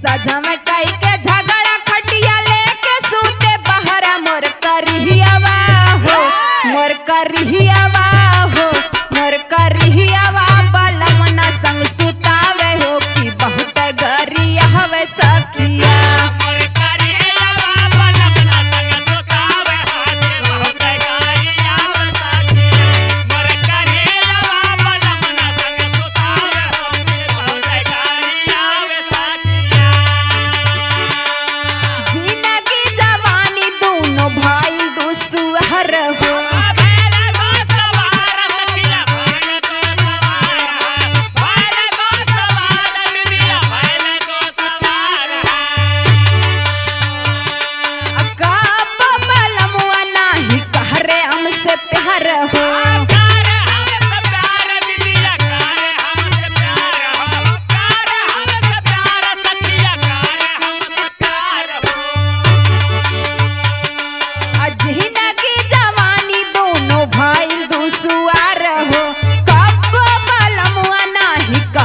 सदम कई के झगड़ा खटिया लेके सूते बहरा मोर करिहवा हो मोर करिहवा हो मोर करिहवा बलमना संग सुतावे हो कि बहुत गरिया हवे सखिया हो हमसे प्यार हो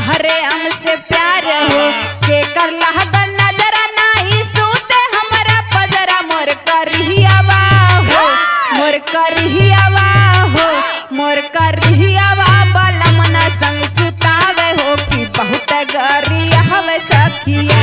हरे हमसे प्यार हो के कर लहगन नजर नाही सूते हमरा पजरा मोर करिहवा हो मोर करिहवा हो मोर करिहवा बलमना संग सुतावे हो कि बहुत गरिया हवे सखिया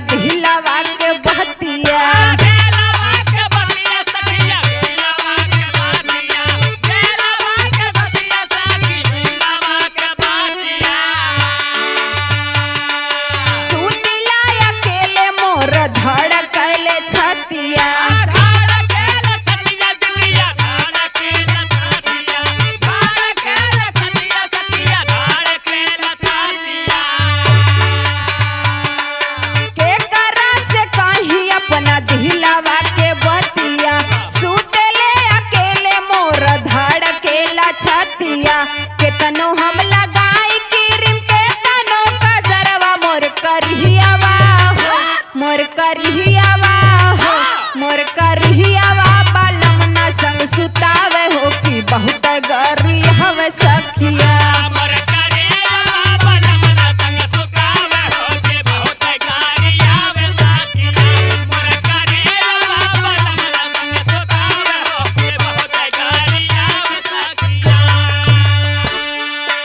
दिलवा के बहतिया सुतिला अकेले मोर धड़कले छतिया दिलवा के बतिया सुतले अकेले मोर धड़केला छतिया केतनो हम लगाई क्रीम के तनो कजरवा मोर करिहवा हो मोर करिहवा हो मोर करिहवा